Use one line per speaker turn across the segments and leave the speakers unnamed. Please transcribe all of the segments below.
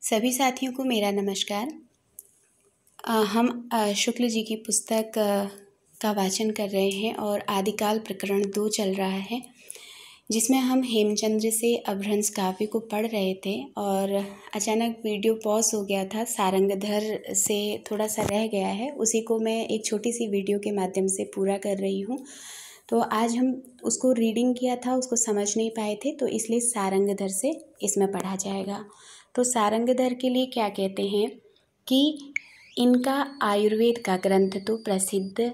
सभी साथियों को मेरा नमस्कार। हम शुक्ल जी की पुस्तक का वाचन कर रहे हैं और आदिकाल प्रकरण 2 चल रहा है, जिसमें हम हेमचंद्र से अपभ्रंश काव्य को पढ़ रहे थे और अचानक वीडियो पॉज हो गया था। सारंगधर से थोड़ा सा रह गया है, उसी को मैं एक छोटी सी वीडियो के माध्यम से पूरा कर रही हूँ। तो आज हम उसको रीडिंग किया था, उसको समझ नहीं पाए थे, तो इसलिए सारंगधर से इसमें पढ़ा जाएगा। तो सारंगधर के लिए क्या कहते हैं कि इनका आयुर्वेद का ग्रंथ तो प्रसिद्ध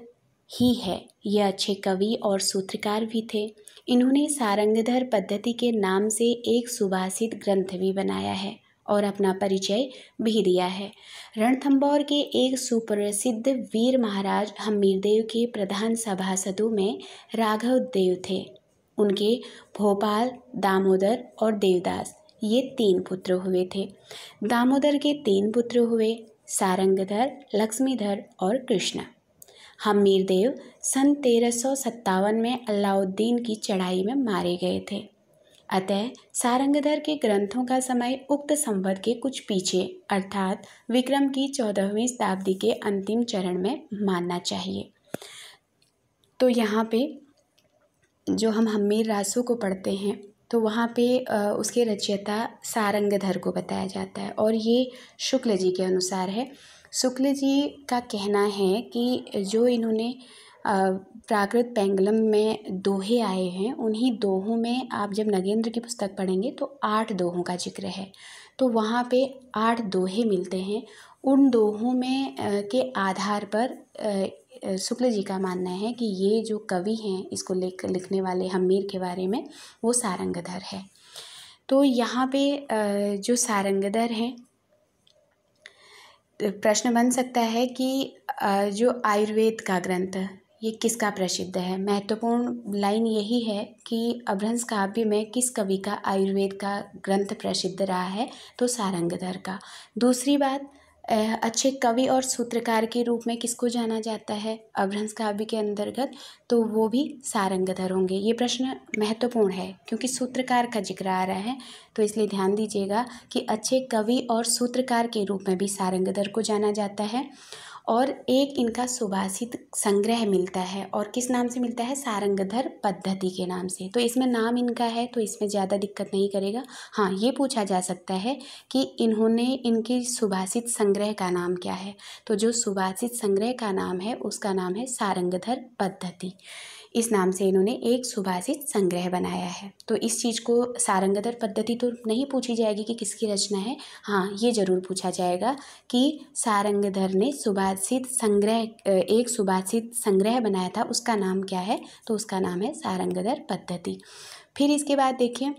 ही है, ये अच्छे कवि और सूत्रकार भी थे। इन्होंने सारंगधर पद्धति के नाम से एक सुभाषित ग्रंथ भी बनाया है और अपना परिचय भी दिया है। रणथंभौर के एक सुप्रसिद्ध वीर महाराज हम्मीरदेव के प्रधान सभासदों में राघव देव थे। उनके भोपाल, दामोदर और देवदास ये 3 पुत्र हुए थे। दामोदर के 3 पुत्र हुए, सारंगधर, लक्ष्मीधर और कृष्ण। हम्मीरदेव सन 1357 में अलाउद्दीन की चढ़ाई में मारे गए थे। अतः सारंगधर के ग्रंथों का समय उक्त संवत के कुछ पीछे अर्थात विक्रम की 14वीं शताब्दी के अंतिम चरण में मानना चाहिए। तो यहाँ पे जो हम हम्मीर रासो को पढ़ते हैं तो वहाँ पे उसके रचयिता सारंगधर को बताया जाता है और ये शुक्ल जी के अनुसार है। शुक्ल जी का कहना है कि जो इन्होंने प्राकृत पेंगलम में दोहे आए हैं, उन्हीं दोहों में आप जब नगेंद्र की पुस्तक पढ़ेंगे तो 8 दोहों का जिक्र है। तो वहाँ पे 8 दोहे मिलते हैं। उन दोहों में के आधार पर शुक्ल जी का मानना है कि ये जो कवि हैं, इसको लिखने वाले हम्मीर के बारे में, वो सारंगधर है। तो यहाँ पे जो सारंगधर हैं, प्रश्न बन सकता है कि जो आयुर्वेद का ग्रंथ ये किसका प्रसिद्ध है। महत्वपूर्ण लाइन यही है कि अपभ्रंश काव्य में किस कवि का आयुर्वेद का ग्रंथ प्रसिद्ध रहा है, तो सारंगधर का। दूसरी बात, अच्छे कवि और सूत्रकार के रूप में किसको जाना जाता है अपभ्रंश काव्य के अंतर्गत, तो वो भी सारंगधर होंगे। ये प्रश्न महत्वपूर्ण है क्योंकि सूत्रकार का जिक्र आ रहा है, तो इसलिए ध्यान दीजिएगा कि अच्छे कवि और सूत्रकार के रूप में भी सारंगधर को जाना जाता है। और एक इनका सुभाषित संग्रह मिलता है, और किस नाम से मिलता है, सारंगधर पद्धति के नाम से। तो इसमें नाम इनका है, तो इसमें ज़्यादा दिक्कत नहीं करेगा। हाँ, ये पूछा जा सकता है कि इनके सुभाषित संग्रह का नाम क्या है। तो जो सुभाषित संग्रह का नाम है उसका नाम है सारंगधर पद्धति। इस नाम से इन्होंने एक सुभाषित संग्रह बनाया है। तो इस चीज़ को सारंगधर पद्धति तो नहीं पूछी जाएगी कि किसकी रचना है। हाँ, ये जरूर पूछा जाएगा कि सारंगधर ने एक सुभाषित संग्रह बनाया था, उसका नाम क्या है, तो उसका नाम है सारंगधर पद्धति। फिर इसके बाद देखिए,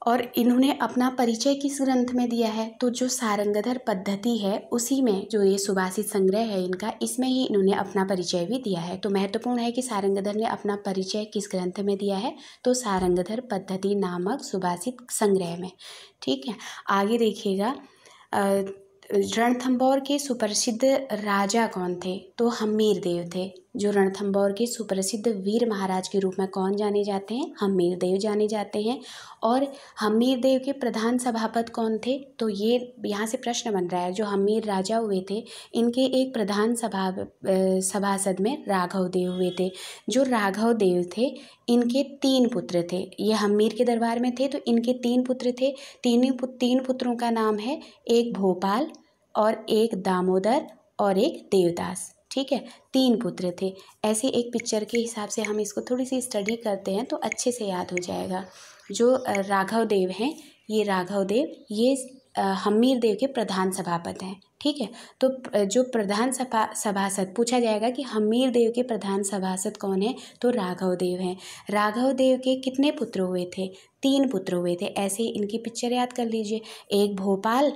और इन्होंने अपना परिचय किस ग्रंथ में दिया है, तो जो सारंगधर पद्धति है उसी में जो ये सुभाषित संग्रह है इनका, इसमें ही इन्होंने अपना परिचय भी दिया है। तो महत्वपूर्ण है कि सारंगधर ने अपना परिचय किस ग्रंथ में दिया है, तो सारंगधर पद्धति नामक सुभाषित संग्रह में। ठीक है, आगे देखिएगा, रणथंभौर के सुप्रसिद्ध राजा कौन थे, तो हम्मीरदेव थे। जो रणथंभौर के सुप्रसिद्ध वीर महाराज के रूप में कौन जाने जाते हैं, हम्मीरदेव जाने जाते हैं। और हम्मीरदेव के प्रधान सभापति कौन थे, तो ये यहाँ से प्रश्न बन रहा है। जो हम्मीर राजा हुए थे, इनके एक प्रधान सभासद में राघव देव हुए थे। जो राघव देव थे, इनके 3 पुत्र थे। ये हम्मीर के दरबार में थे, तो इनके 3 पुत्र थे। तीन पुत्रों का नाम है, एक भोपाल और एक दामोदर और एक देवदास। ठीक है, 3 पुत्र थे। ऐसे एक पिक्चर के हिसाब से हम इसको थोड़ी सी स्टडी करते हैं तो अच्छे से याद हो जाएगा। जो राघव देव हैं, ये राघव देव ये हम्मीरदेव के प्रधान सभापति हैं। ठीक है, तो जो प्रधान सभासद पूछा जाएगा कि हम्मीरदेव के प्रधान सभासद कौन है, तो राघव देव हैं। राघव देव के कितने पुत्र हुए थे, 3 पुत्र हुए थे। ऐसे इनकी पिक्चर याद कर लीजिए, एक भोपाल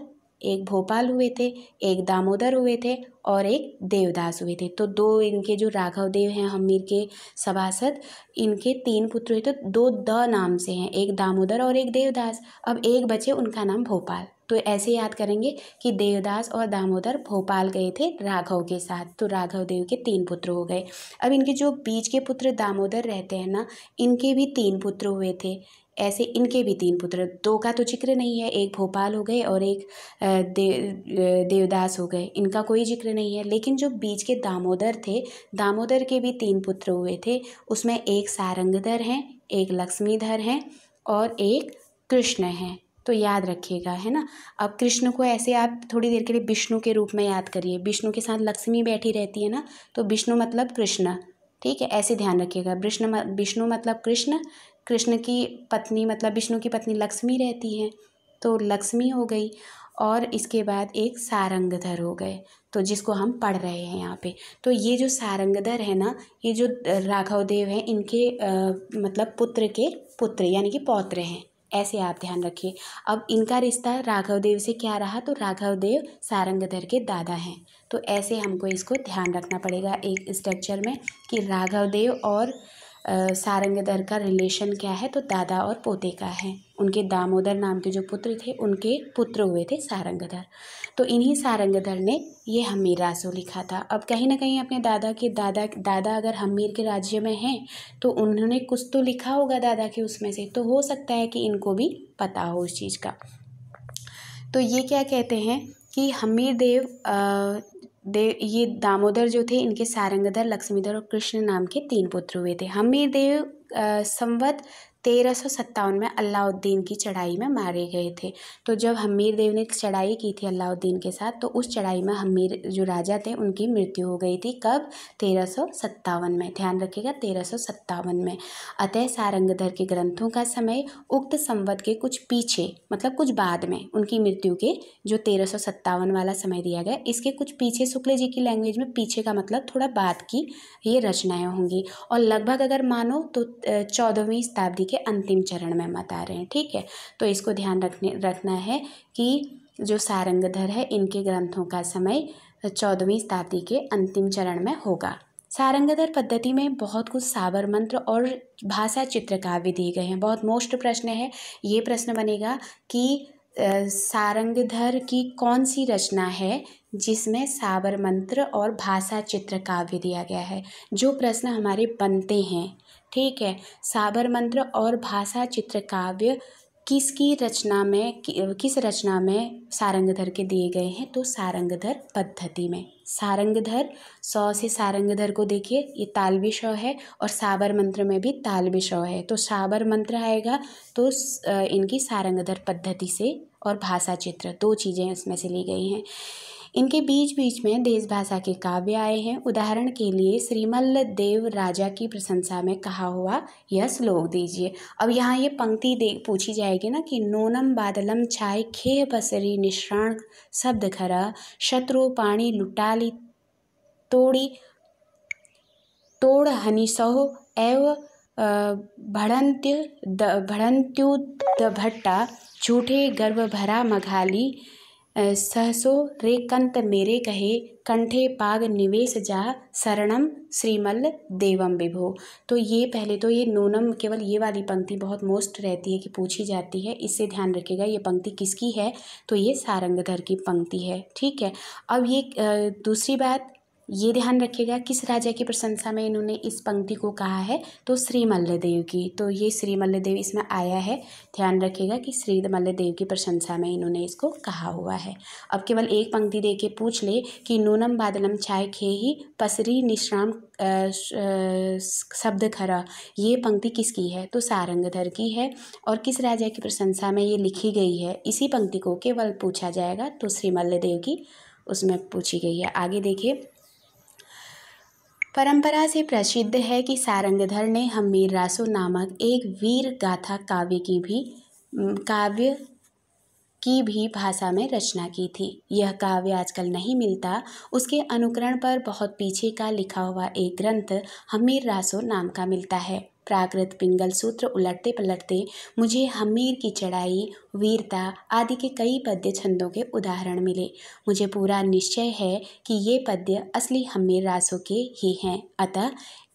हुए थे, एक दामोदर हुए थे और एक देवदास हुए थे। तो 2 इनके जो राघव देव हैं हम्मीर के सभासद, इनके 3 पुत्र हुए, तो 2 द नाम से हैं, एक दामोदर और एक देवदास। अब एक बचे, उनका नाम भोपाल। तो ऐसे याद करेंगे कि देवदास और दामोदर भोपाल गए थे राघव के साथ, तो राघव देव के 3 पुत्र हो गए। अब इनके जो बीच के पुत्र दामोदर रहते हैं ना, इनके भी 3 पुत्र हुए थे। ऐसे इनके भी 3 पुत्र, 2 का तो जिक्र नहीं है, एक भोपाल हो गए और एक देवदास हो गए, इनका कोई जिक्र नहीं है। लेकिन जो बीच के दामोदर थे, दामोदर के भी 3 पुत्र हुए थे। उसमें एक सारंगधर हैं, एक लक्ष्मीधर हैं और एक कृष्ण हैं। तो याद रखिएगा, है ना। अब कृष्ण को ऐसे आप थोड़ी देर के लिए विष्णु के रूप में याद करिए। विष्णु के साथ लक्ष्मी बैठी रहती है ना, तो विष्णु मतलब कृष्ण, ठीक है, ऐसे ध्यान रखिएगा। विष्णु मतलब कृष्ण, कृष्ण की पत्नी मतलब विष्णु की पत्नी लक्ष्मी रहती हैं, तो लक्ष्मी हो गई। और इसके बाद एक सारंगधर हो गए, तो जिसको हम पढ़ रहे हैं यहाँ पे। तो ये जो सारंगधर है ना, ये जो राघव देव हैं, इनके मतलब पुत्र के पुत्र यानी कि पौत्र हैं, ऐसे आप ध्यान रखिए। अब इनका रिश्ता राघव देव से क्या रहा, तो राघव देव सारंगधर के दादा हैं। तो ऐसे हमको इसको ध्यान रखना पड़ेगा एक स्ट्रक्चर में कि राघव देव और सारंगधर का रिलेशन क्या है, तो दादा और पोते का है। उनके दामोदर नाम के जो पुत्र थे, उनके पुत्र हुए थे सारंगधर। तो इन्हीं सारंगधर ने ये हम्मीर रासो लिखा था। अब कहीं ना कहीं अपने दादा अगर हम्मीर के राज्य में हैं, तो उन्होंने कुछ तो लिखा होगा दादा के उसमें से, तो हो सकता है कि इनको भी पता हो उस चीज़ का। तो ये क्या कहते हैं कि हम्मीर ये दामोदर जो थे, इनके सारंगधर, लक्ष्मीधर और कृष्ण नाम के 3 पुत्र हुए थे। हम्मीर देव संवत 1357 में अलाउद्दीन की चढ़ाई में मारे गए थे। तो जब हम्मीर देव ने चढ़ाई की थी अलाउद्दीन के साथ, तो उस चढ़ाई में हम्मीर जो राजा थे, उनकी मृत्यु हो गई थी। कब? 1357 में, ध्यान रखिएगा 1357 में। अतः सारंगधर के ग्रंथों का समय उक्त संवत के कुछ पीछे, मतलब कुछ बाद में, उनकी मृत्यु के जो 1357 वाला समय दिया गया, इसके कुछ पीछे, शुक्ल जी की लैंग्वेज में पीछे का मतलब थोड़ा बाद की ये रचनाएं होंगी। और लगभग अगर मानो तो 14वीं शताब्दी के अंतिम चरण में मत आ रहे हैं, ठीक है। तो इसको ध्यान रखना है कि जो सारंगधर है, इनके ग्रंथों का समय 14वीं शताब्दी के अंतिम चरण में होगा। सारंगधर पद्धति में बहुत कुछ साबर मंत्र और भाषा चित्रकाव्य दिए गए हैं। बहुत मोस्ट प्रश्न है, ये प्रश्न बनेगा कि सारंगधर की कौन सी रचना है जिसमें साबर मंत्र और भाषा चित्रकाव्य दिया गया है। जो प्रश्न हमारे बनते हैं, ठीक है, साबर मंत्र और भाषा चित्रकाव्य किसकी रचना में, किस रचना में सारंगधर के दिए गए हैं, तो सारंगधर पद्धति में। सारंगधर, सौ से सारंगधर को देखिए, ये तालव्य श है, और साबर मंत्र में भी तालव्य श है। तो साबर मंत्र आएगा तो इनकी सारंगधर पद्धति से, और भाषा चित्र, 2 चीज़ें इसमें से ली गई हैं। इनके बीच बीच में देश भाषा के काव्य आए हैं। उदाहरण के लिए श्रीमल्ल देव राजा की प्रशंसा में कहा हुआ यह श्लोक दीजिए। अब यहाँ ये पंक्ति पूछी जाएगी ना कि नोनम बादलम छाय खेह बसरी निश्राण शब्द खरा शत्रु पाणी लुटाली तोड़ी तोड़ हनिसहो एव भट्टा झूठे गर्भ भरा मघाली सहसो रे कंत मेरे कहे कंठे पाग निवेश जा शरणम श्रीमल्ल देवम विभो। तो ये पहले तो ये नूनम, केवल ये वाली पंक्ति बहुत मोस्ट रहती है कि पूछी जाती है, इससे ध्यान रखिएगा ये पंक्ति किसकी है, तो ये सारंगधर की पंक्ति है, ठीक है। अब ये दूसरी बात ये ध्यान रखिएगा, किस राजा की प्रशंसा में इन्होंने इस पंक्ति को कहा है, तो श्रीमल्ल देव की। तो ये श्रीमल्ल देव इसमें आया है, ध्यान रखिएगा कि श्रीमल्ल देव की प्रशंसा में इन्होंने इसको कहा हुआ है। अब केवल एक पंक्ति दे के पूछ ले कि नूनम बादलम छाय खेही पसरी निश्राम शब्द खरा, ये पंक्ति किसकी है, तो सारंगधर की है। और किस राजा की प्रशंसा में ये लिखी गई है, इसी पंक्ति को केवल पूछा जाएगा, तो श्रीमल्ल देव की उसमें पूछी गई है। आगे देखिए, परंपरा से प्रसिद्ध है कि सारंगधर ने हम्मीर रासो नामक एक वीर गाथा काव्य की भी भाषा में रचना की थी। यह काव्य आजकल नहीं मिलता। उसके अनुकरण पर बहुत पीछे का लिखा हुआ एक ग्रंथ हम्मीर रासो नाम का मिलता है। प्राकृत पिंगल सूत्र उलटते पलटते मुझे हम्मीर की चढ़ाई, वीरता आदि के कई पद्य छंदों के उदाहरण मिले। मुझे पूरा निश्चय है कि ये पद्य असली हम्मीर रासो के ही हैं। अतः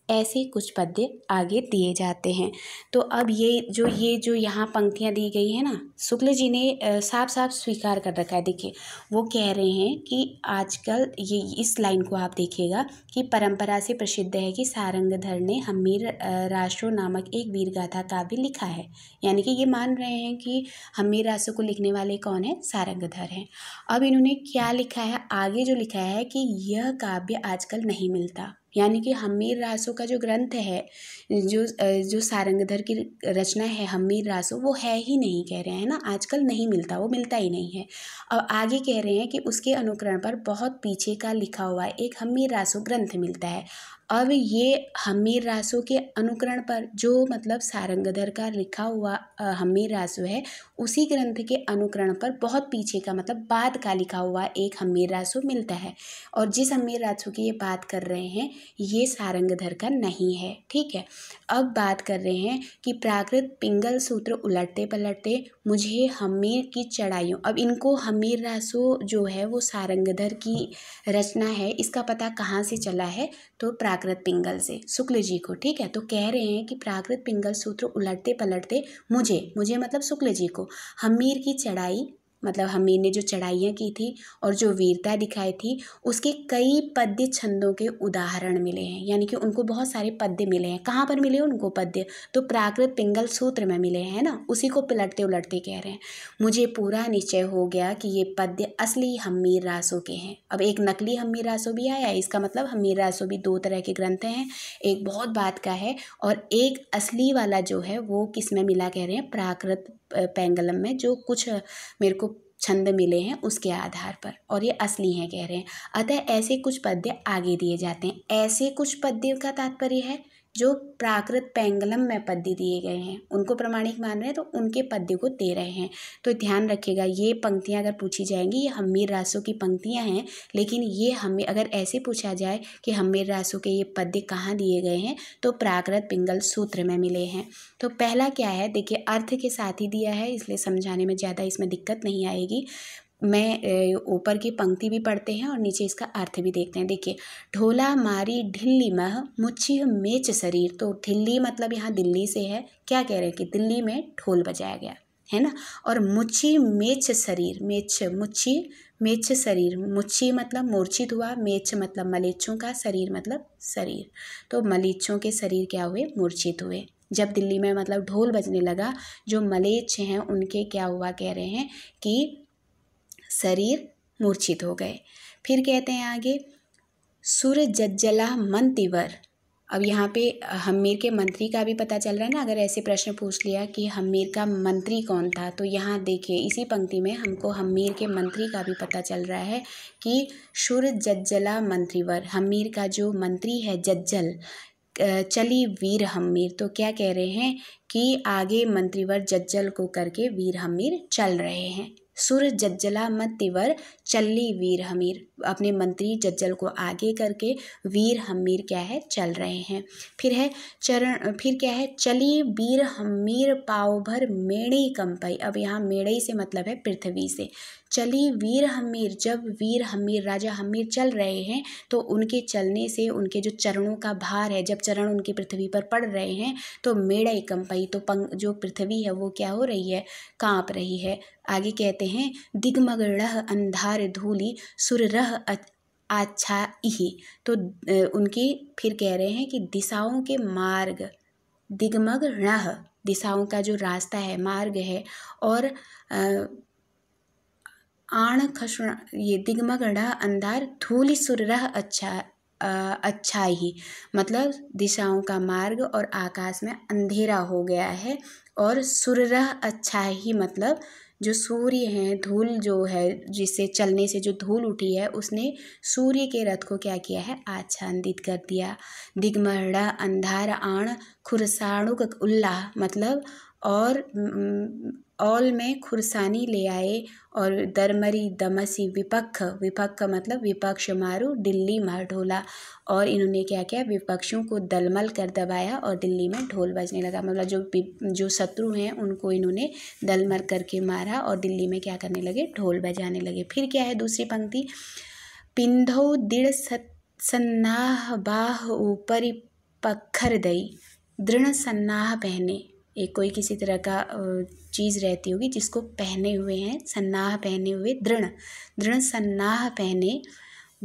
ऐसे कुछ पद्य आगे दिए जाते हैं। तो अब ये जो यहाँ पंक्तियाँ दी गई हैं ना, शुक्ल जी ने साफ साफ स्वीकार कर रखा है। देखिए वो कह रहे हैं कि आजकल ये इस लाइन को आप देखिएगा कि परंपरा से प्रसिद्ध है कि सारंगधर ने हम्मीर रासो नामक एक वीर गाथा काव्य लिखा है। यानी कि ये मान रहे हैं कि हम्मीर रासो को लिखने वाले कौन है, सारंगधर हैं। अब इन्होंने क्या लिखा है, आगे जो लिखा है कि यह काव्य आजकल नहीं मिलता। यानी कि हम्मीर रासो का जो ग्रंथ है, जो सारंगधर की रचना है हम्मीर रासो, वो है ही नहीं, कह रहे हैं ना, आजकल नहीं मिलता, वो मिलता ही नहीं है। अब आगे कह रहे हैं कि उसके अनुकरण पर बहुत पीछे का लिखा हुआ एक हम्मीर रासो ग्रंथ मिलता है। अब ये हम्मीर रासो के अनुकरण पर जो मतलब सारंगधर का लिखा हुआ हम्मीर रासो है, उसी ग्रंथ के अनुकरण पर बहुत पीछे का मतलब बाद का लिखा हुआ एक हम्मीर रासो मिलता है। और जिस हम्मीर रासो की ये बात कर रहे हैं, ये सारंगधर का नहीं है। ठीक है, अब बात कर रहे हैं कि प्राकृत पिंगल सूत्र उलटते पलटते मुझे हम्मीर की चढ़ाइयों। अब इनको हम्मीर रासो जो है वो सारंगधर की रचना है, इसका पता कहाँ से चला है, तो प्राकृत पिंगल से, शुक्ल जी को। ठीक है, तो कह रहे हैं कि प्राकृत पिंगल सूत्र उलटते पलटते मुझे मतलब शुक्ल जी को हम्मीर की चढ़ाई, मतलब हम्मीर ने जो चढ़ाइयाँ की थी और जो वीरता दिखाई थी, उसके कई पद्य छंदों के उदाहरण मिले हैं। यानी कि उनको बहुत सारे पद्य मिले हैं। कहाँ पर मिले उनको पद्य, तो प्राकृत पिंगल सूत्र में मिले हैं ना, उसी को पलटते उलटते कह रहे हैं। मुझे पूरा निश्चय हो गया कि ये पद्य असली हम्मीर रासो के हैं। अब एक नकली हम्मीर रासो भी आया है, इसका मतलब हम्मीर रासो भी दो तरह के ग्रंथ हैं, एक बहुत बात का है और एक असली वाला जो है वो किस में मिला, कह रहे हैं प्राकृत पैंगलम में, जो कुछ मेरे को छंद मिले हैं उसके आधार पर, और ये असली हैं कह रहे हैं। अतः ऐसे कुछ पद्य आगे दिए जाते हैं। ऐसे कुछ पद्य का तात्पर्य है जो प्राकृत पैंगलम में पद्य दिए गए हैं, उनको प्रमाणिक मान रहे हैं, तो उनके पद्य को दे रहे हैं। तो ध्यान रखिएगा, ये पंक्तियां अगर पूछी जाएंगी, ये हम्मीर रासो की पंक्तियां हैं, लेकिन ये हमें अगर ऐसे पूछा जाए कि हम्मीर रासो के ये पद्य कहाँ दिए गए हैं, तो प्राकृत पिंगल सूत्र में मिले हैं। तो पहला क्या है, देखिए अर्थ के साथ ही दिया है, इसलिए समझाने में ज़्यादा इसमें दिक्कत नहीं आएगी। मैं ऊपर की पंक्ति भी पढ़ते हैं और नीचे इसका अर्थ भी देखते हैं। देखिए, ढोला मारी ढिल्ली मह मुच्छी मेच शरीर, तो ढिल्ली मतलब यहाँ दिल्ली से है। क्या कह रहे हैं कि दिल्ली में ढोल बजाया गया है ना। और मुच्छी मेच शरीर, मुच्छी मेच शरीर, मुच्छी मतलब मूर्छित हुआ, मेच मतलब मलेच्छों का, शरीर मतलब शरीर, तो मलेच्छों के शरीर क्या हुए, मूर्छित हुए। जब दिल्ली में मतलब ढोल बजने लगा, जो मलेच्छ हैं उनके क्या हुआ, कह रहे हैं कि शरीर मूर्छित हो गए। फिर कहते हैं आगे, सुर जज्जला मंतिवर। अब यहाँ पे हम्मीर के मंत्री का भी पता चल रहा है ना। अगर ऐसे प्रश्न पूछ लिया कि हम्मीर का मंत्री कौन था, तो यहाँ देखिए इसी पंक्ति में हमको हम्मीर के मंत्री का भी पता चल रहा है कि सुर जज्जला मंत्रीवर, हम्मीर का जो मंत्री है जज्जल, चली वीर हम्मीर। तो क्या कह रहे हैं कि आगे मंत्रीवर जज्जल को करके वीर हम्मीर चल रहे हैं। सुर जज्जला मंत्रीवर चली वीर हम्मीर, अपने मंत्री जज्जल को आगे करके वीर हम्मीर क्या है, चल रहे हैं। फिर है फिर क्या है, चली वीर हम्मीर पाव भर मेड़ी कंपई। अब यहाँ मेड़ई से मतलब है पृथ्वी से। चली वीर हम्मीर, जब वीर हम्मीर राजा हम्मीर चल रहे हैं, तो उनके चलने से उनके जो चरणों का भार है, जब चरण उनकी पृथ्वी पर पड़ रहे हैं, तो मेड़ई कंपई, तो जो पृथ्वी है वो क्या हो रही है, काँप रही है। आगे कहते हैं, दिगमगढ़ अंधार धूली सुररह अच्छा इही। तो उनकी फिर कह रहे हैं कि दिशाओं के मार्ग, दिगमगढ़ दिशाओं का जो रास्ता है, मार्ग है, और आण खसुण, ये दिगमगढ़ अंधार धूलि सुररह अच्छा ही, मतलब दिशाओं का मार्ग और आकाश में अंधेरा हो गया है। और सुररह अच्छा ही मतलब जो सूर्य हैं, धूल जो है जिससे चलने से जो धूल उठी है, उसने सूर्य के रथ को क्या किया है, आच्छादित कर दिया। दिगमगढ़ अंधार आण खुरसाणुक उल्लाह, मतलब और औल में खुरसानी ले आए, और दरमरी दमसी विपक्ष मतलब विपक्ष मारू दिल्ली मार ढोला। और इन्होंने क्या किया, विपक्षों को दलमल कर दबाया और दिल्ली में ढोल बजने लगा। मतलब जो शत्रु हैं उनको इन्होंने दलमल करके मारा और दिल्ली में क्या करने लगे, ढोल बजाने लगे। फिर क्या है दूसरी पंक्ति, पिंधौ दृढ़ सन्नाह बाह ऊपरी पत्थर दई, दृढ़ सन्नाह पहने। एक कोई किसी तरह का चीज़ रहती होगी जिसको पहने हुए हैं, सन्नाह पहने हुए, दृढ़ दृढ़ सन्नाह पहने,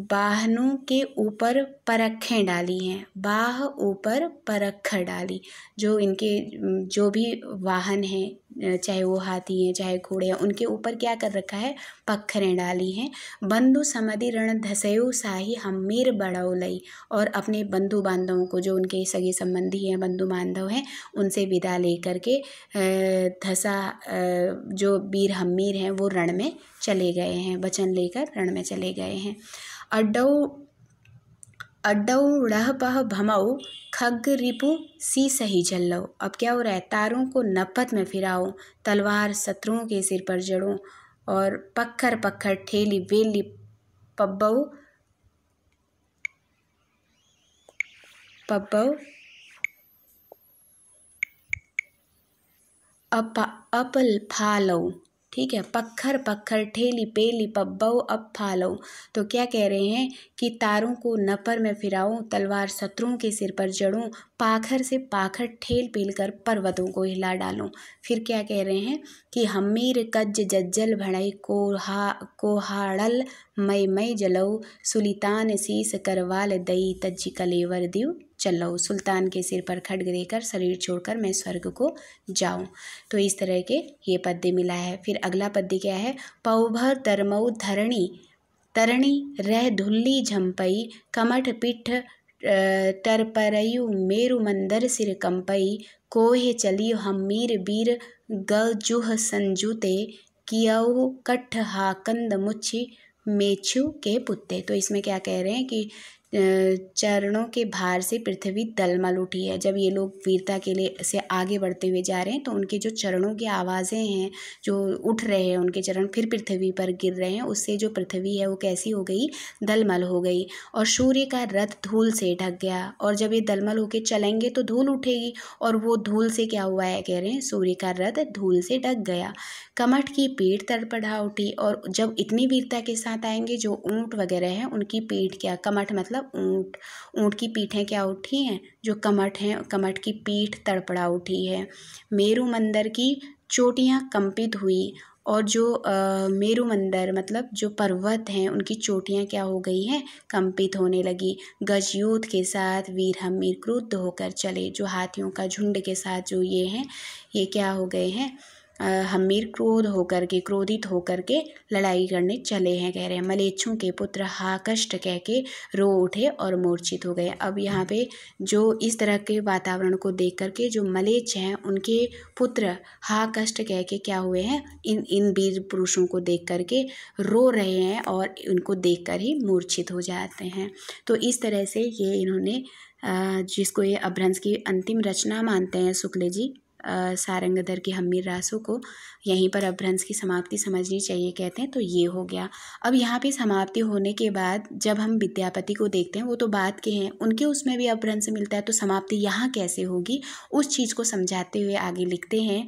बाहनों के ऊपर परखें डाली हैं। बाह ऊपर परखर डाली, जो इनके जो भी वाहन हैं, चाहे वो हाथी हैं चाहे घोड़े हैं, उनके ऊपर क्या कर रखा है, पत्थरें डाली हैं। बंधु समधि रण धसयु साही हम्मीर बड़ौलई, और अपने बंधु बांधवों को, जो उनके सगे संबंधी हैं, बंधु बांधव हैं, उनसे विदा लेकर के धसा जो वीर हम्मीर हैं वो रण में चले गए हैं, वचन लेकर रण में चले गए हैं। अड्डऊ रह पह भमऊ खग रिपु सी सही जल्लऊ। अब क्या हो रहा है, तारों को नपत में फिराओ, तलवार शत्रुओं के सिर पर जड़ो, और पत्थर पत्थर ठेली बेली पब्बऊ पब्बऊ अपल फालऊ। ठीक है, पत्थर पत्थर ठेली पेली पब्बऊ अब फालऊ। तो क्या कह रहे हैं कि तारों को नपर में फिराऊं, तलवार शत्रुओं के सिर पर जड़ूं, पाखर से पाखर ठेल पेल कर पर्वतों को हिला डालूं। फिर क्या कह रहे हैं कि हम्मीर कज्ज जज्जल भड़ई कोहाड़ल मई मई जलऊ, सुल्तान शीस करवाल दई तज्जी कलेवर दिव चलऊ। सुल्तान के सिर पर खड्ग देकर शरीर छोड़कर मैं स्वर्ग को जाऊं। तो इस तरह के ये पद्य मिला है। फिर अगला पद्य क्या है, पौभर तरमऊ धरणी तरणी रह धुल्ली झम्पई, कमठ पिठ टरपरयु मेरु मंदर सिर कंपई, कोहे चलियो हम्मीर वीर गजुह संजुते, कियऊ कठ हाकंद मुच्छी मेछु के पुत्ते। तो इसमें क्या कह रहे हैं कि चरणों के भार से पृथ्वी दलमल उठी है। जब ये लोग वीरता के लिए से आगे बढ़ते हुए जा रहे हैं तो उनके जो चरणों की आवाज़ें हैं, जो उठ रहे हैं उनके चरण, फिर पृथ्वी पर गिर रहे हैं, उससे जो पृथ्वी है वो कैसी हो गई, दलमल हो गई। और सूर्य का रथ धूल से ढक गया, और जब ये दलमल होके चलेंगे तो धूल उठेगी, और वो धूल से क्या हुआ है, कह रहे हैं सूर्य का रथ धूल से ढक गया। कमठ की पीठ तड़पड़ा उठी, और जब इतनी वीरता के साथ आएंगे, जो ऊँट वगैरह हैं उनकी पीठ, क्या कमठ मतलब ऊँट, ऊँट की पीठें क्या उठी हैं, जो कमठ हैं, कमठ की पीठ तड़पड़ा उठी है। मेरु मंदिर की चोटियाँ कंपित हुई, और जो मेरु मंदिर मतलब जो पर्वत हैं उनकी चोटियाँ क्या हो गई हैं, कंपित होने लगी। गजयूथ के साथ वीर हम्मीर क्रुद्ध होकर चले, जो हाथियों का झुंड के साथ जो ये हैं, ये क्या हो गए हैं, हम्मीर क्रोधित होकर के लड़ाई करने चले हैं, कह रहे हैं। मलेच्छों के पुत्र हा कष्ट कह के रो उठे और मूर्छित हो गए। अब यहाँ पे जो इस तरह के वातावरण को देख करके जो मलेच्छ हैं उनके पुत्र हा कष्ट कह के क्या हुए हैं, इन वीर पुरुषों को देख करके रो रहे हैं और उनको देख कर ही मूर्छित हो जाते हैं। तो इस तरह से ये इन्होंने जिसको ये अपभ्रंश की अंतिम रचना मानते हैं शुक्ल जी, सारंगधर के हम्मीर रासों को, यहीं पर अपभ्रंश की समाप्ति समझनी चाहिए कहते हैं। तो ये हो गया। अब यहाँ पे समाप्ति होने के बाद जब हम विद्यापति को देखते हैं, वो तो बात के हैं, उनके उसमें भी अपभ्रंश मिलता है, तो समाप्ति यहाँ कैसे होगी उस चीज़ को समझाते हुए आगे लिखते हैं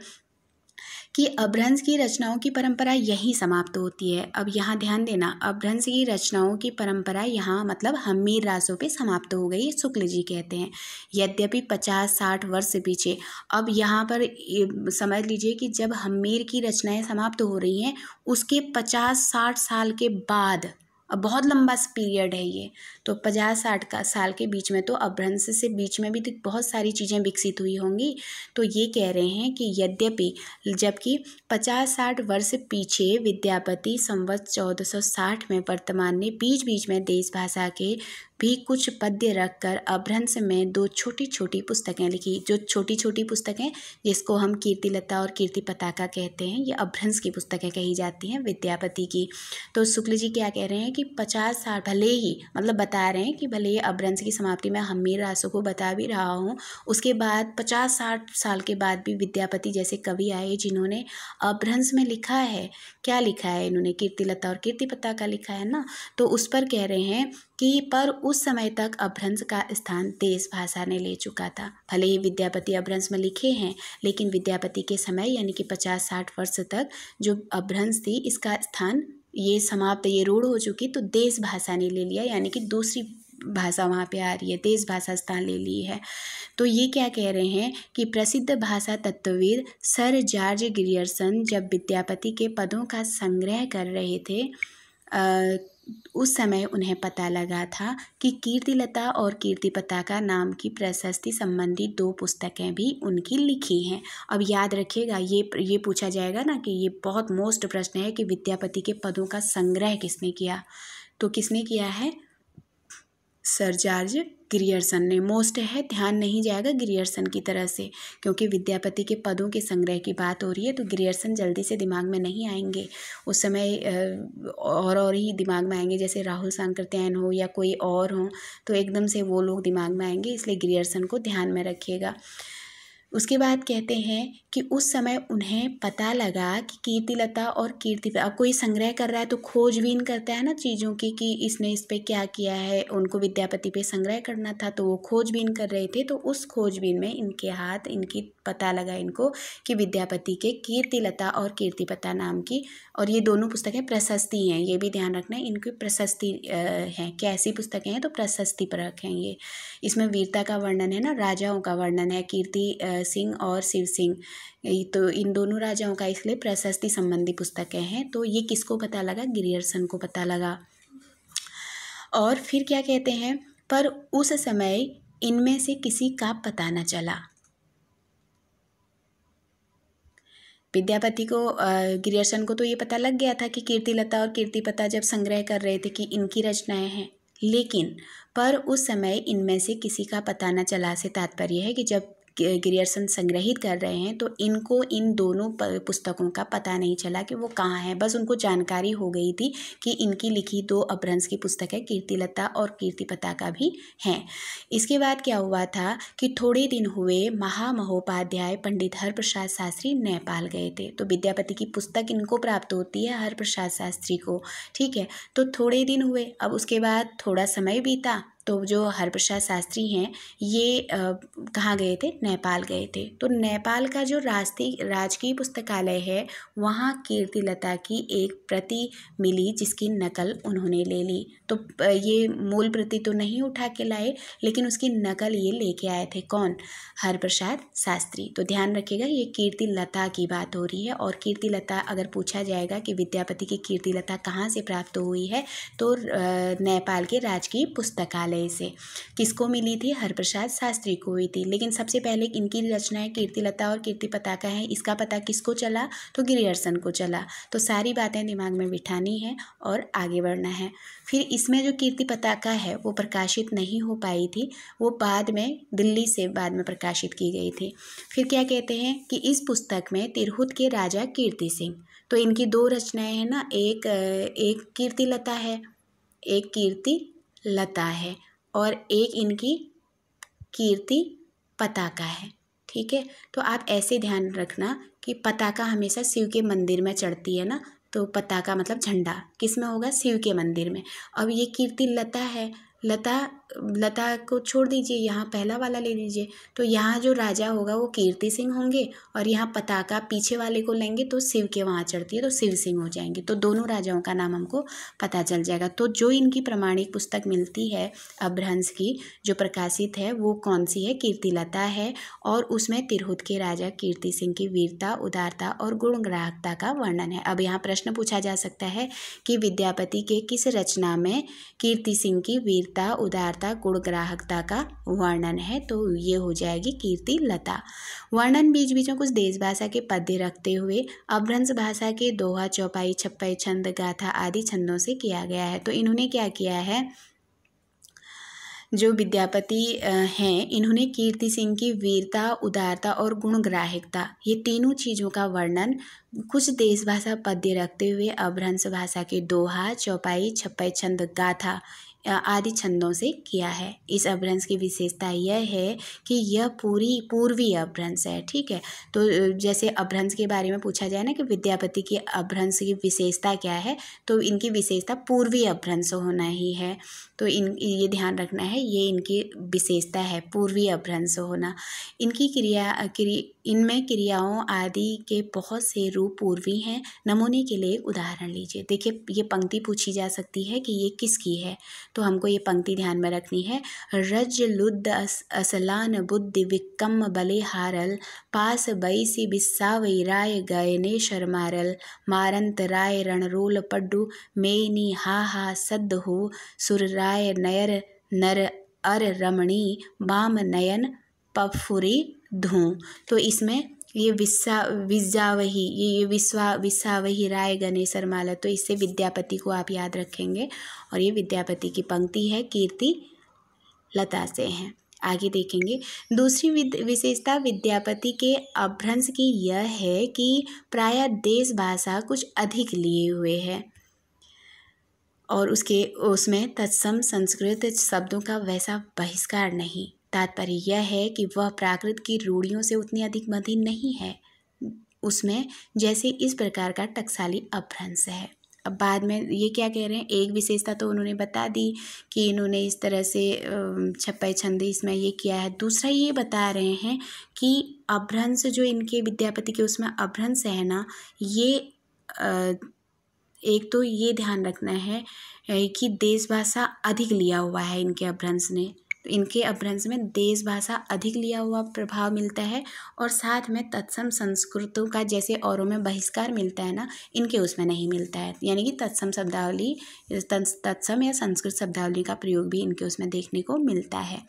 कि अपभ्रंश की रचनाओं की परंपरा यहीं समाप्त होती है। अब यहाँ ध्यान देना, अपभ्रंश की रचनाओं की परंपरा यहाँ मतलब हम्मीर रासों पे समाप्त हो गई, शुक्ल जी कहते हैं। यद्यपि 50-60 वर्ष पीछे, अब यहाँ पर समझ लीजिए कि जब हम्मीर की रचनाएं समाप्त हो रही हैं उसके 50-60 साल के बाद, अब बहुत लंबा पीरियड है ये, तो 50-60 साल के बीच में तो अपभ्रंश से बीच में भी तो बहुत सारी चीज़ें विकसित हुई होंगी। तो ये कह रहे हैं कि यद्यपि जबकि 50-60 वर्ष पीछे विद्यापति संवत 1460 में वर्तमान ने बीच बीच में देश भाषा के भी कुछ पद्य रखकर अपभ्रंश में 2 छोटी छोटी पुस्तकें लिखी। जो छोटी छोटी पुस्तकें जिसको हम कीर्तिलता और कीर्ति पताका कहते हैं, ये अपभ्रंश की पुस्तकें कही जाती हैं विद्यापति की। तो शुक्ल जी क्या कह रहे हैं कि 50 साल भले ही मतलब बता रहे हैं कि भले ही अपभ्रंश की समाप्ति में हम्मीर रासों को बता भी रहा हूँ, उसके बाद 50-60 साल के बाद भी विद्यापति जैसे कवि आए जिन्होंने अपभ्रंश में लिखा है। क्या लिखा है इन्होंने, कीर्तिलता और कीर्ति पताका लिखा है ना, तो उस पर कह रहे हैं कि पर उस समय तक अपभ्रंश का स्थान देश भाषा ने ले चुका था। भले ही विद्यापति अपभ्रंश में लिखे हैं, लेकिन विद्यापति के समय यानी कि 50-60 वर्ष तक जो अपभ्रंश थी इसका स्थान ये समाप्त, ये रूढ़ हो चुकी, तो देश भाषा ने ले लिया, यानी कि दूसरी भाषा वहाँ पे आ रही है, देश भाषा स्थान ले ली है। तो ये क्या कह रहे हैं कि प्रसिद्ध भाषा तत्वविद सर जॉर्ज ग्रियर्सन जब विद्यापति के पदों का संग्रह कर रहे थे उस समय उन्हें पता लगा था कि कीर्तिलता और कीर्ति पताका नाम की प्रशस्ति संबंधी 2 पुस्तकें भी उनकी लिखी हैं। अब याद रखिएगा, ये पूछा जाएगा ना कि ये बहुत मोस्ट प्रश्न है कि विद्यापति के पदों का संग्रह किसने किया, तो किसने किया है? सर जॉर्ज ग्रियर्सन ने। मोस्ट है, ध्यान नहीं जाएगा ग्रियर्सन की तरह से, क्योंकि विद्यापति के पदों के संग्रह की बात हो रही है तो ग्रियर्सन जल्दी से दिमाग में नहीं आएंगे। उस समय और ही दिमाग में आएंगे, जैसे राहुल सांकृत्यायन हो या कोई और हो तो एकदम से वो लोग दिमाग में आएंगे, इसलिए ग्रियर्सन को ध्यान में रखिएगा। उसके बाद कहते हैं कि उस समय उन्हें पता लगा कि कीर्तिलता और अब कोई संग्रह कर रहा है तो खोजबीन करता है ना चीज़ों की कि इसने इस पे क्या किया है, उनको विद्यापति पे संग्रह करना था तो वो खोजबीन कर रहे थे। तो उस खोजबीन में इनकी पता लगा इनको कि विद्यापति के कीर्तिलता और कीर्तिपता नाम की, और ये दोनों पुस्तकें प्रशस्ति हैं, ये भी ध्यान रखना है, इनकी प्रशस्ति हैं। कैसी पुस्तकें हैं? तो प्रशस्ति परक हैं ये। इसमें वीरता का वर्णन है ना, राजाओं का वर्णन है, कीर्ति सिंह और शिव सिंह, तो इन दोनों राजाओं का, इसलिए प्रशस्ति संबंधी पुस्तकें हैं। तो ये किसको पता लगा? ग्रियर्सन को पता लगा। और फिर क्या कहते हैं, पर उस समय इनमें से किसी का पता न चला। विद्यापति को ग्रियर्सन को तो ये पता लग गया था कि कीर्तिलता और कीर्तिपता जब संग्रह कर रहे थे कि इनकी रचनाएं हैं, लेकिन पर उस समय इनमें से किसी का पता न चला से तात्पर्य है कि जब ग्रियर्सन संग्रहित कर रहे हैं तो इनको इन दोनों पुस्तकों का पता नहीं चला कि वो कहाँ हैं। बस उनको जानकारी हो गई थी कि इनकी लिखी 2 अपभ्रंश की पुस्तकें कीर्तिलता और कीर्तिपताका भी हैं। इसके बाद क्या हुआ था कि थोड़े दिन हुए महामहोपाध्याय पंडित हरप्रसाद शास्त्री नेपाल गए थे। तो विद्यापति की पुस्तक इनको प्राप्त होती है, हरप्रसाद शास्त्री को, ठीक है। तो थोड़े दिन हुए, अब उसके बाद थोड़ा समय बीता तो जो हरप्रसाद शास्त्री हैं ये कहाँ गए थे? नेपाल गए थे। तो नेपाल का जो राजकीय पुस्तकालय है वहाँ कीर्तिलता की एक प्रति मिली जिसकी नकल उन्होंने ले ली। तो ये मूल प्रति तो नहीं उठा के लाए, लेकिन उसकी नकल ये लेके आए थे। कौन? हरप्रसाद शास्त्री। तो ध्यान रखिएगा ये कीर्तिलता की बात हो रही है। और कीर्तिलता अगर पूछा जाएगा कि विद्यापति की कीर्तिलता कहाँ से प्राप्त हुई है तो नेपाल के राजकीय पुस्तकालय से। किसको मिली थी? हरप्रसाद शास्त्री को हुई थी। लेकिन सबसे पहले इनकी रचनाएं कीर्तिलता और कीर्तिपताका है, इसका पता किसको चला? तो ग्रियर्सन को चला। तो सारी बातें दिमाग में बिठानी है और आगे बढ़ना है। फिर इसमें जो कीर्तिपताका है वो प्रकाशित नहीं हो पाई थी, वो बाद में दिल्ली से बाद में प्रकाशित की गई थी। फिर क्या कहते हैं कि इस पुस्तक में तिरहुत के राजा कीर्ति सिंह, तो इनकी 2 रचनाएं हैं ना, एक कीर्तिलता है, एक कीर्तिलता है और एक इनकी कीर्ति पताका है, ठीक है। तो आप ऐसे ध्यान रखना कि पताका हमेशा शिव के मंदिर में चढ़ती है ना, तो पताका मतलब झंडा किस में होगा? शिव के मंदिर में। अब ये कीर्तिलता है, लता को छोड़ दीजिए, यहाँ पहला वाला ले लीजिए। तो यहाँ जो राजा होगा वो कीर्ति सिंह होंगे और यहाँ पताका पीछे वाले को लेंगे तो शिव के वहाँ चढ़ती है तो शिव सिंह हो जाएंगे। तो दोनों राजाओं का नाम हमको पता चल जाएगा। तो जो इनकी प्रमाणिक पुस्तक मिलती है अपभ्रंश की जो प्रकाशित है वो कौन सी है? कीर्तिलता है। और उसमें तिरहुत के राजा कीर्ति सिंह की वीरता, उदारता और गुणग्राहकता का वर्णन है। अब यहाँ प्रश्न पूछा जा सकता है कि विद्यापति के किस रचना में कीर्ति सिंह की वीरता, उदारता, गुणग्राहकता का वर्णन है? तो ये हो जाएगी कीर्तिलता। वर्णन बीच बीच में कुछ देश भाषा के पद्य रखते हुए अपभ्रंश भाषा के दोहा, चौपाई, छप्पई, छंद, गाथा आदि छंदों से किया गया है। तो इन्होंने क्या किया है, जो विद्यापति हैं इन्होंने कीर्ति सिंह की वीरता, उदारता और गुणग्राहिकता ये तीनों चीज़ों का वर्णन कुछ देश भाषा पद्य रखते हुए अपभ्रंश भाषा के दोहा, चौपाई, छप्पई, छंद, गाथा आदि छंदों से किया है। इस अपभ्रंश की विशेषता यह है कि यह पूर्वी अपभ्रंश है, ठीक है। तो जैसे अपभ्रंश के बारे में पूछा जाए ना कि विद्यापति की अपभ्रंश की विशेषता क्या है, तो इनकी विशेषता पूर्वी अपभ्रंश होना ही है। तो ये ध्यान रखना है, ये इनकी विशेषता है पूर्वी अपभ्रंश होना। इनकी इनमें क्रियाओं आदि के बहुत से रूप पूर्वी हैं। नमूने के लिए उदाहरण लीजिए। देखिए ये पंक्ति पूछी जा सकती है कि ये किसकी है, तो हमको ये पंक्ति ध्यान में रखनी है। रज लुद्ध असलान बुद्धि विक्रम बले हारल, पास बैसी बिस्सा वैराय गयने शर्मारल, मारंत राय रणरोल पड्डू मेनी हा सद्द हो, सुर राय नयर नर अर रमणी बाम नयन पफुरी धूं। तो इसमें ये विस्सावही राय गणेशर माला, तो इससे विद्यापति को आप याद रखेंगे और ये विद्यापति की पंक्ति है, कीर्ति लता से हैं। आगे देखेंगे। दूसरी विशेषता विद्यापति के अपभ्रंश की यह है कि प्रायः देश भाषा कुछ अधिक लिए हुए है और उसमें तत्सम संस्कृत शब्दों का वैसा बहिष्कार नहीं। तात्पर्य यह है कि वह प्राकृत की रूढ़ियों से उतनी अधिक मलिन नहीं है उसमें, जैसे इस प्रकार का टकसाली अपभ्रंश है। अब बाद में ये क्या कह रहे हैं, एक विशेषता तो उन्होंने बता दी कि इन्होंने इस तरह से छप्पय छंद इसमें ये किया है। दूसरा ये बता रहे हैं कि अपभ्रंश जो इनके विद्यापति के उसमें अपभ्रंश है ना, ये एक तो ये ध्यान रखना है कि देश भाषा अधिक लिया हुआ है इनके अपभ्रंश ने, तो इनके अपभ्रंश में देश भाषा अधिक लिया हुआ प्रभाव मिलता है और साथ में तत्सम संस्कृतों का जैसे औरों में बहिष्कार मिलता है ना, इनके उसमें नहीं मिलता है। यानी कि तत्सम शब्दावली, तत्सम या संस्कृत शब्दावली का प्रयोग भी इनके उसमें देखने को मिलता है।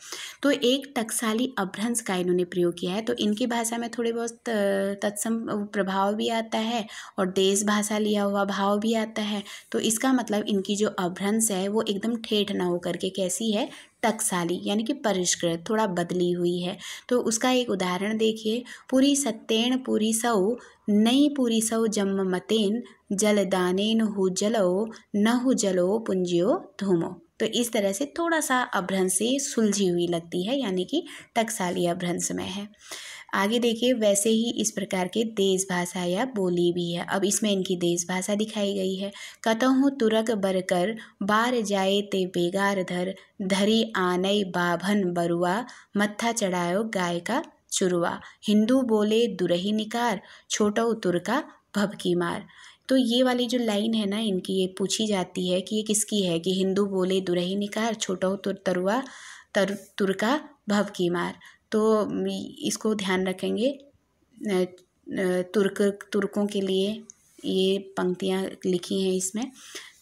तो एक टकसाली अपभ्रंश का इन्होंने प्रयोग किया है, तो इनकी भाषा में थोड़े बहुत तत्सम प्रभाव भी आता है और देश भाषा लिया हुआ भाव भी आता है। तो इसका मतलब इनकी जो अपभ्रंश है वो एकदम ठेठ ना होकर के कैसी है, टकसाली, यानी कि परिष्कृत, थोड़ा बदली हुई है। तो उसका एक उदाहरण देखिए। पूरी सत्तेन पूरी सौ नई पूरी सौ जम्म मतेन, जलदानेन हु जलो न हु जलो पुंजियो धूमो। तो इस तरह से थोड़ा सा अपभ्रंश से सुलझी हुई लगती है, यानी कि टकसाली अपभ्रंश में है। आगे देखिए, वैसे ही इस प्रकार के देश भाषा या बोली भी है। अब इसमें इनकी देश भाषा दिखाई गई है। कतहु तुरक बरकर बार जाए ते बेगार धर, धरी आनई बाभन बरुआ, मत्था चढ़ायो गाय का चुरुआ, हिंदू बोले दुरही निकार, छोटो तुरका भभकी मार। तो ये वाली जो लाइन है ना इनकी, ये पूछी जाती है कि ये किसकी है, कि हिंदू बोले दुरही निकार, छोटो तरुआ तुरका भभकी मार। तो इसको ध्यान रखेंगे, तुर्कों के लिए ये पंक्तियाँ लिखी हैं इसमें,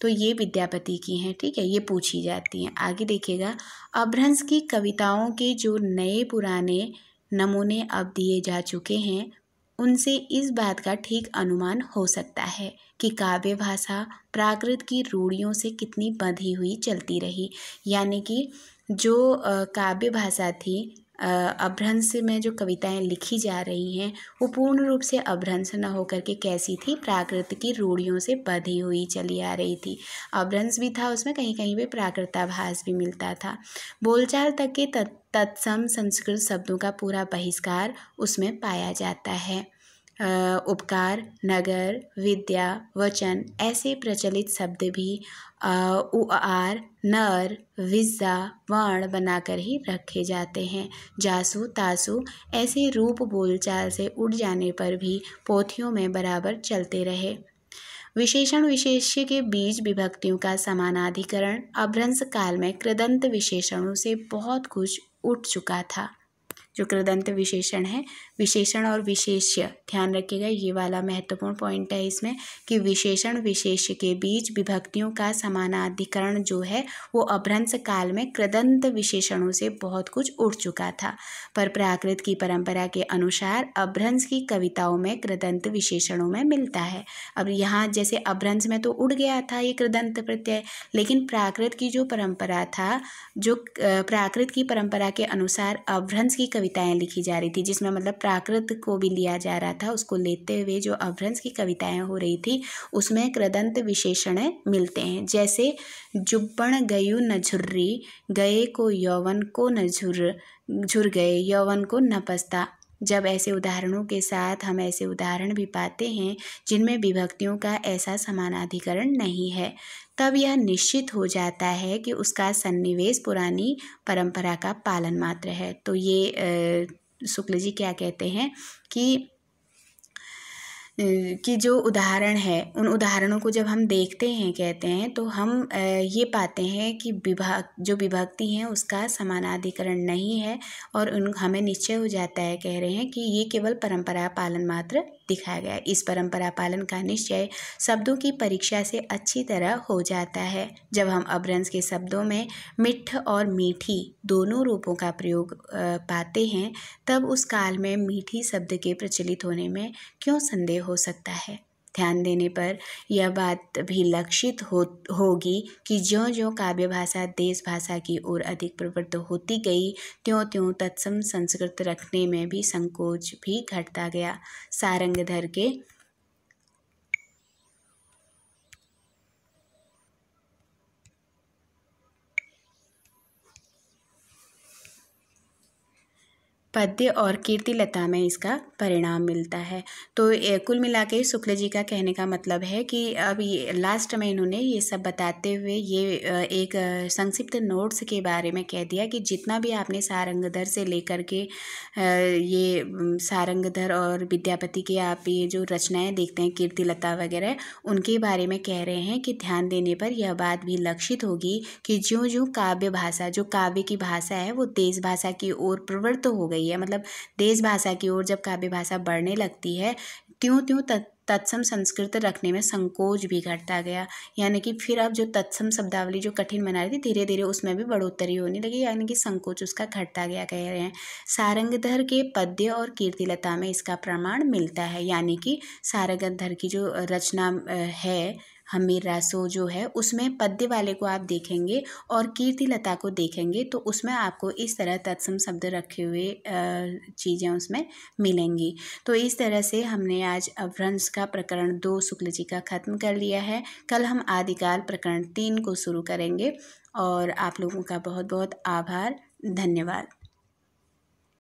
तो ये विद्यापति की हैं, ठीक है, ये पूछी जाती हैं। आगे देखिएगा, अपभ्रंश की कविताओं के जो नए पुराने नमूने अब दिए जा चुके हैं, उनसे इस बात का ठीक अनुमान हो सकता है कि काव्य भाषा प्राकृत की रूढ़ियों से कितनी बंधी हुई चलती रही। यानी कि जो काव्य भाषा थी, अपभ्रंश में जो कविताएं लिखी जा रही हैं वो पूर्ण रूप से अपभ्रंश न होकर के कैसी थी, प्राकृत की रूढ़ियों से बंधी हुई चली आ रही थी। अपभ्रंश भी था उसमें, कहीं कहीं पे प्राकृताभास भी मिलता था। बोलचाल तक के तत्सम संस्कृत शब्दों का पूरा बहिष्कार उसमें पाया जाता है। उपकार, नगर, विद्या, वचन ऐसे प्रचलित शब्द भी उआर, नर, विज्जा, वर्ण बनाकर ही रखे जाते हैं। जासु, तासु ऐसे रूप बोलचाल से उड़ जाने पर भी पोथियों में बराबर चलते रहे। विशेषण विशेष्य के बीच विभक्तियों का समानाधिकरण अपभ्रंश काल में कृदंत विशेषणों से बहुत कुछ उठ चुका था। जो कृदंत विशेषण है, विशेषण और विशेष्य, ध्यान रखिएगा, ये वाला महत्वपूर्ण पॉइंट है इसमें कि विशेषण विशेष्य के बीच विभक्तियों का समानाधिकरण जो है वो अपभ्रंश काल में कृदंत विशेषणों से बहुत कुछ उठ चुका था। पर प्राकृत की परंपरा के अनुसार अपभ्रंश की कविताओं में कृदंत विशेषणों में मिलता है। अब यहाँ जैसे अपभ्रंश में तो उड़ गया था ये कृदंत प्रत्यय, लेकिन प्राकृत की जो परंपरा था, जो प्राकृत की परंपरा के अनुसार अपभ्रंश की कविताएं लिखी जा रही थी, जिसमें मतलब प्राकृत को भी लिया जा रहा था, उसको लेते हुए जो अपभ्रंश की कविताएं हो रही थी उसमें कृदंत विशेषण मिलते हैं। जैसे जुब्बण गयु न झुर्री, गए को यौवन को न झुर गए, यौवन को न पछता। जब ऐसे उदाहरणों के साथ हम ऐसे उदाहरण भी पाते हैं जिनमें विभक्तियों का ऐसा समानाधिकरण नहीं है, तब यह निश्चित हो जाता है कि उसका सन्निवेश पुरानी परंपरा का पालन मात्र है। तो ये शुक्ल जी क्या कहते हैं कि कि जो उदाहरण है उन उदाहरणों को जब हम देखते हैं कहते हैं तो हम ये पाते हैं कि जो विभक्ति हैं उसका समानाधिकरण नहीं है और हमें निश्चय हो जाता है, कह रहे हैं कि ये केवल परंपरा पालन मात्र दिखाया गया है। इस परंपरा पालन का निश्चय शब्दों की परीक्षा से अच्छी तरह हो जाता है। जब हम अपभ्रंश के शब्दों में मिठ और मीठी दोनों रूपों का प्रयोग पाते हैं तब उस काल में मीठी शब्द के प्रचलित होने में क्यों संदेह हो सकता है। ध्यान देने पर यह बात भी लक्षित होगी कि ज्यों ज्यों काव्य भाषा देश भाषा की ओर अधिक प्रवृत्त होती गई त्यों त्यों तत्सम संस्कृत रखने में भी संकोच भी घटता गया। सारंगधर के पद्य और कीर्तिलता में इसका परिणाम मिलता है। तो कुल मिला के शुक्ल जी का कहने का मतलब है कि अब ये लास्ट में इन्होंने ये सब बताते हुए ये एक संक्षिप्त नोट्स के बारे में कह दिया कि जितना भी आपने सारंगधर से लेकर के ये सारंगधर और विद्यापति के आप ये जो रचनाएं देखते हैं कीर्तिलता वगैरह, उनके बारे में कह रहे हैं कि ध्यान देने पर यह बात भी लक्षित होगी कि ज्यों ज्यों काव्य भाषा जो काव्य की भाषा है वो देश भाषा की ओर प्रवृत्त हो गई है, मतलब देश भाषा की ओर जब काव्य भाषा बढ़ने लगती है त्यों त्यों तत्सम संस्कृत रखने में संकोच भी घटता गया। यानी कि फिर अब जो तत्सम शब्दावली जो कठिन बना रही थी धीरे धीरे उसमें भी बढ़ोतरी होने लगी, यानी कि संकोच उसका घटता गया, कह रहे हैं। सारंगधर के पद्य और कीर्तिलता में इसका प्रमाण मिलता है, यानी कि सारंगधर की जो रचना है हमीर रासो जो है उसमें पद्य वाले को आप देखेंगे और कीर्तिलता को देखेंगे तो उसमें आपको इस तरह तत्सम शब्द रखे हुए चीज़ें उसमें मिलेंगी। तो इस तरह से हमने आज अपभ्रंश का प्रकरण 2 शुक्ल जी का ख़त्म कर लिया है। कल हम आदिकाल प्रकरण 3 को शुरू करेंगे और आप लोगों का बहुत बहुत आभार, धन्यवाद।